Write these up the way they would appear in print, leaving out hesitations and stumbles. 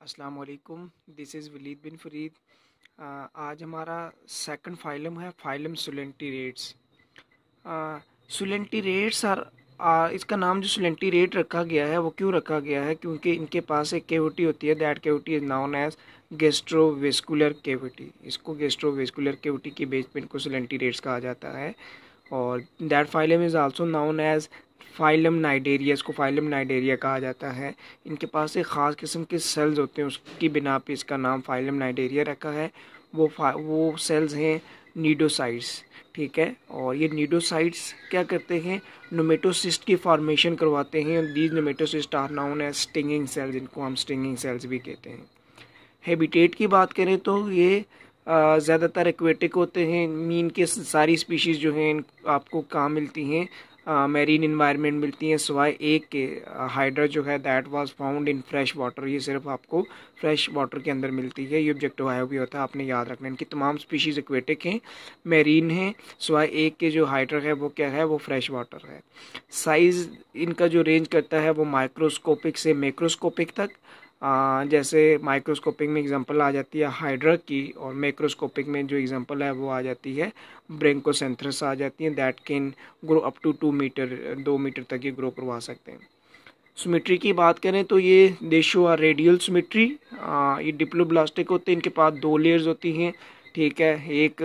अस्सलाम वालेकुम, this is Waleed बिन फरीद। आज हमारा सेकंड फाइलम है, फाइलम सुलेंटिरेट्स। सुलेंटिरेट्स इसका नाम जो सुलेंटिरेट रखा गया है वो क्यों रखा गया है? क्योंकि इनके पास एक कैविटी होती है, that cavity is known as gastrovascular cavity. इसको गैस्ट्रोवेस्कुलर कैविटी के बेस पे इनको सुलेंटिरेट्स कहा जाता है। और that phylum is also known as phylum cnidaria. इसको फाइलम नाइडेरिया कहा जाता है। इनके पास एक ख़ास किस्म के सेल्स होते हैं, उसकी बिना पे इसका नाम फाइलम नाइडेरिया रखा है। वो सेल्स हैं नीडोसाइट्स, ठीक है। और ये नीडोसाइट्स क्या करते हैं? नोमेटोसिस्ट की फॉर्मेशन करवाते हैं। These nematocyst are known as stinging cells, इनको हम स्टिंगिंग सेल्स भी कहते हैं। हैबिटेट की बात करें तो ये ज़्यादातर एक्वेटिक होते हैं। मीन के सारी स्पीशीज़ जो हैं आपको कहाँ मिलती हैं? मैरीन इन्वायरमेंट मिलती हैं, सिवाय एक के, हाइड्रा जो है that was found in fresh water. ये सिर्फ आपको फ्रेश वाटर के अंदर मिलती है। ये ऑब्जेक्टिव आया भी होता है, आपने याद रखना। इनकी तमाम स्पीशीज़ एक्वेटिक हैं, मैरीन हैं, सिवाय एक के जो हाइड्रा है वो क्या है? वो फ्रेश वाटर है। साइज़ इनका जो रेंज करता है वो माइक्रोस्कोपिक से मैक्रोस्कोपिक तक। जैसे माइक्रोस्कोपिक में एग्जांपल आ जाती है हाइड्रा की, और मैक्रोस्कोपिक में जो एग्जांपल है वो आ जाती है ब्रेंकोसेंथरस आ जाती हैं। That can grow up to 2 metre तक ये ग्रो करवा सकते हैं। सिमेट्री की बात करें तो ये they show are radial symmetry. ये डिप्लोब्लास्टिक होते हैं, इनके पास 2 लेयर्स होती हैं, ठीक है। एक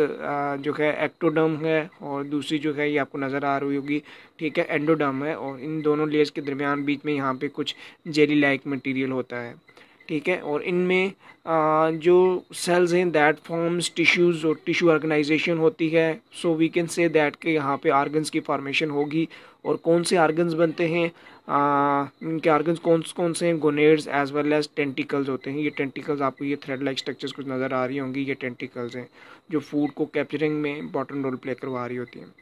जो है एक्टोडर्म है, और दूसरी जो है ये आपको नज़र आ रही होगी, ठीक है, एंडोडर्म है। और इन दोनों लेयर्स के दरमियान बीच में यहाँ पे कुछ जेली लाइक मटेरियल होता है, ठीक है। और इनमें जो सेल्स हैं दैट फॉर्म्स टिश्यूज़, और टिश्यू ऑर्गेनाइजेशन होती है। So we can say that के यहाँ पे आर्गन्स की फॉर्मेशन होगी। और कौन से आर्गन्स बनते हैं? इनके आर्गन्स कौन कौन से हैं? Gonads as well as tentacles होते हैं। ये टेंटिकल्स आपको ये थ्रेड लाइक स्ट्रक्चर्स कुछ नज़र आ रही होंगी, ये टेंटिकल्स हैं जो फूड को कैप्चरिंग में इंपॉर्टेंट रोल प्ले करवा रही होती हैं।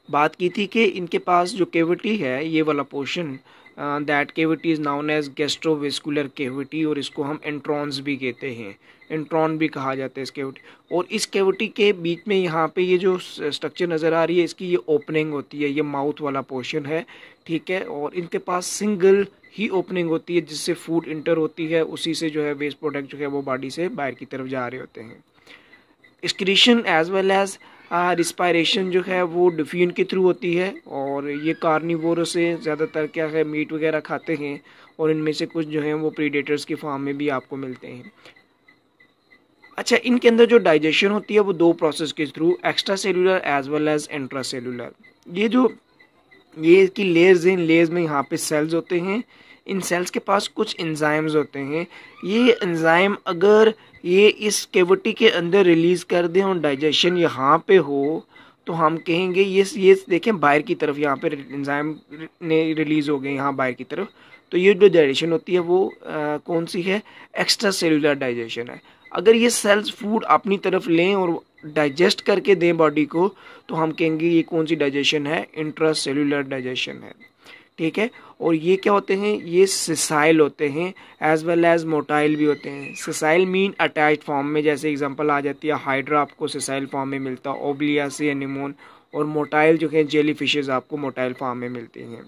बात की थी कि इनके पास जो कैविटी है, ये वाला portion, that cavity is known as gastrovascular cavity, और इसको हम एंट्रॉन्स भी कहते हैं, एंट्रॉन भी कहा जाता है इस कैविटी। और इस कैविटी के बीच में यहाँ पे ये जो स्ट्रक्चर नज़र आ रही है, इसकी ये ओपनिंग होती है, ये माउथ वाला पोर्शन है, ठीक है। और इनके पास सिंगल ही ओपनिंग होती है जिससे फूड इंटर होती है, उसी से जो है वेस्ट प्रोडक्ट जो है वो बॉडी से बाहर की तरफ जा रहे होते हैं। Excretion as well as respiration जो है वो डिफ्यूजन के थ्रू होती है। और ये कार्निवोर से ज़्यादातर क्या है, मीट वगैरह खाते हैं, और इनमें से कुछ जो हैं वो प्रीडेटर्स की फॉर्म में भी आपको मिलते हैं। अच्छा, इनके अंदर जो डाइजेशन होती है वो 2 प्रोसेस के through, extra cellular as well as intra cellular. ये की लेयर्स हैं, लेयर्स में यहाँ पे सेल्स होते हैं। इन सेल्स के पास कुछ एंजाइम्स होते हैं। ये एंजाइम अगर ये इस कैविटी के अंदर रिलीज़ कर दें और डाइजेशन यहाँ पे हो, तो हम कहेंगे ये देखें बाहर की तरफ, यहाँ पे एंजाइम ने रिलीज़ हो गए यहाँ बाहर की तरफ, तो ये जो डाइजेशन होती है वो कौन सी है? एक्स्ट्रा सेलुलर डाइजेशन है। अगर ये सेल्स फूड अपनी तरफ लें और डाइजेस्ट करके दें बॉडी को, तो हम कहेंगे ये कौन सी डाइजेशन है? इंट्रा सेलुलर डाइजेशन है, ठीक है। और ये क्या होते हैं? ये सिसाइल होते हैं, एज वेल एज मोटाइल भी होते हैं। सिसाइल मीन अटैच्ड फॉर्म में, जैसे एग्जांपल आ जाती है हाइड्रा, आपको सिसाइल फॉर्म में मिलता है, ओब्लिया से एनिमोन। और मोटाइल जो है जेली फिशेज आपको मोटाइल फॉर्म में मिलती हैं।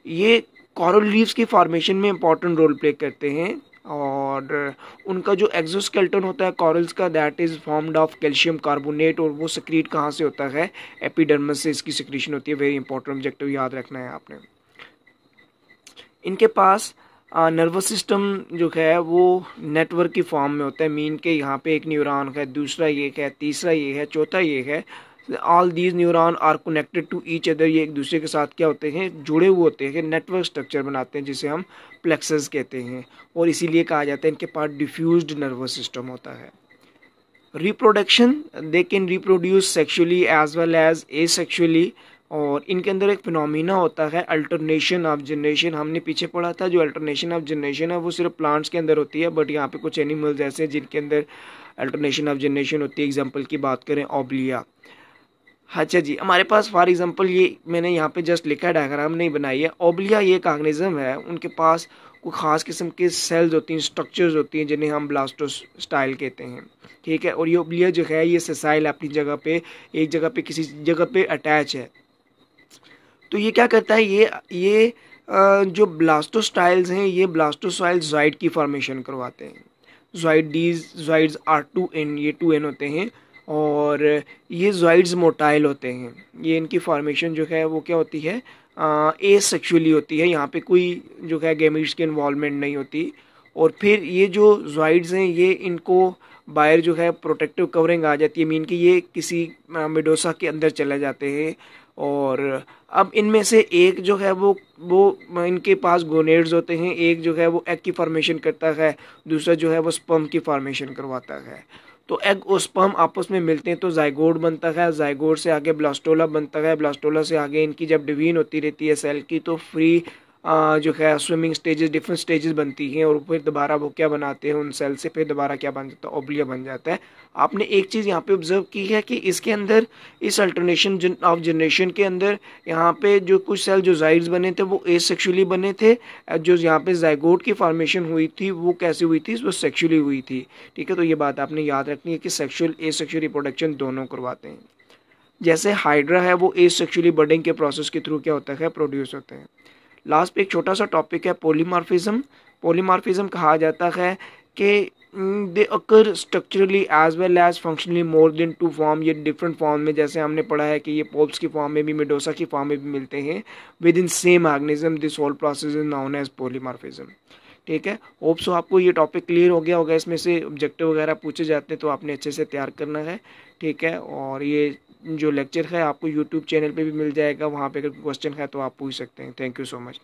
ये कोरल रीफ्स की फॉर्मेशन में इंपॉर्टेंट रोल प्ले करते हैं। और उनका जो एक्सोस्केलेटन होता है कोरल्स का, that is formed of calcium carbonate, और वो सक्रीट कहाँ से होता है? एपिडर्मिस से इसकी सिक्रीशन होती है। वेरी इंपॉर्टेंट ऑब्जेक्टिव याद रखना है आपने। इनके पास नर्वस सिस्टम जो है वो नेटवर्क की फॉर्म में होता है। मीन के यहाँ पे एक न्यूरॉन है, दूसरा ये है, तीसरा ये है, चौथा ये है। All these neuron are connected to each other. ये एक दूसरे के साथ क्या होते हैं? जुड़े हुए होते हैं, नेटवर्क स्ट्रक्चर बनाते हैं, जिसे हम प्लेक्सस कहते हैं। और इसीलिए कहा जाता है इनके पास डिफ्यूज्ड नर्वस सिस्टम होता है। Reproduction, they can reproduce sexually as well as asexually. और इनके अंदर एक फिनोमिना होता है अल्टरनेशन ऑफ जनरेशन। हमने पीछे पढ़ा था जो अल्टरनेशन ऑफ जनरेशन है वो सिर्फ प्लांट्स के अंदर होती है, बट यहाँ पे कुछ एनिमल्स ऐसे हैं जिनके अंदर अल्टरनेशन ऑफ जनरेशन होती है। एग्जांपल की बात करें, ओब्लिया। अच्छा जी, हमारे पास फॉर एग्जांपल ये मैंने यहाँ पे जस्ट लिखा है, डायग्राम नहीं बनाई है। ओब्लिया ये एक ऑर्गेनिज्म है, उनके पास कोई ख़ास किस्म के सेल्स होती हैं, स्ट्रक्चर्स होती हैं, जिन्हें हम ब्लास्टोस्टाइल कहते हैं, ठीक है। और ये ओब्लिया जो है ये सेसाइल अपनी जगह पे, एक जगह पे किसी जगह पे अटैच है। तो ये क्या करता है? ये जो ब्लास्टोस्टाइल्स हैं ये ब्लास्टोस्टाइल्स ज़ाइड की फॉर्मेशन करवाते हैं। ज़ाइड्स R2N, ये 2N होते हैं और ये ज़ाइड्स मोटाइल होते हैं। ये इनकी फॉर्मेशन जो है वो क्या होती है, एसेक्सुअली होती है। यहाँ पे कोई जो है गैमीट्स की इन्वॉल्वमेंट नहीं होती। और फिर ये जो ज़ाइड्स हैं ये इनको बाहर जो है प्रोटेक्टिव कवरिंग आ जाती है, मीन कि ये किसी मिडोसा के अंदर चले जाते हैं। और अब इनमें से एक जो है वो इनके पास गोनेड्स होते हैं, एक जो है वो एग की फॉर्मेशन करता है, दूसरा जो है वो स्पर्म की फॉर्मेशन करवाता है। तो एग और स्पर्म आपस में मिलते हैं तो जाइगोट बनता है, जाइगोट से आगे ब्लास्टोला बनता है, ब्लास्टोला से आगे इनकी जब डिवीजन होती रहती है सेल की तो फ्री जो है स्विमिंग स्टेजेस, डिफरेंट स्टेजेस बनती हैं और फिर दोबारा वो क्या बनाते हैं, उन सेल से फिर दोबारा क्या बन जाता है, ओवलिया बन जाता है। आपने एक चीज़ यहाँ पे ऑब्जर्व की है कि इसके अंदर इस अल्टरनेशन ऑफ जनरेशन के अंदर यहाँ पे जो कुछ सेल जो जाइड्स बने थे वो एसेक्सुअली बने थे, जो यहाँ पे जाइगोट की फॉर्मेशन हुई थी वो कैसे हुई थी, वो सेक्सुअली हुई थी। ठीक है, तो ये बात आपने याद रखनी है कि सेक्सुअल एसेक्सुअल रिप्रोडक्शन दोनों करवाते हैं। जैसे हाइड्रा है वो एसेक्सुअली बर्डिंग के प्रोसेस के थ्रू क्या होता है, प्रोड्यूस होते हैं। लास्ट पे एक छोटा सा टॉपिक है पॉलीमॉर्फिज्म। पॉलीमॉर्फिज्म कहा जाता है कि they occur structurally as well as functionally more than two form. ये डिफरेंट फॉर्म में, जैसे हमने पढ़ा है कि ये पोप्स की फॉर्म में भी, मिडोसा की फॉर्म में भी मिलते हैं within same organism. This whole process is known as polymorphism. ठीक है, होप सो आपको ये टॉपिक क्लियर हो गया होगा। इसमें से ऑब्जेक्टिव वगैरह पूछे जाते हैं तो आपने अच्छे से तैयार करना है। ठीक है, और ये जो लेक्चर है आपको यूट्यूब चैनल पे भी मिल जाएगा, वहाँ पे अगर क्वेश्चन है तो आप पूछ सकते हैं। Thank you so much.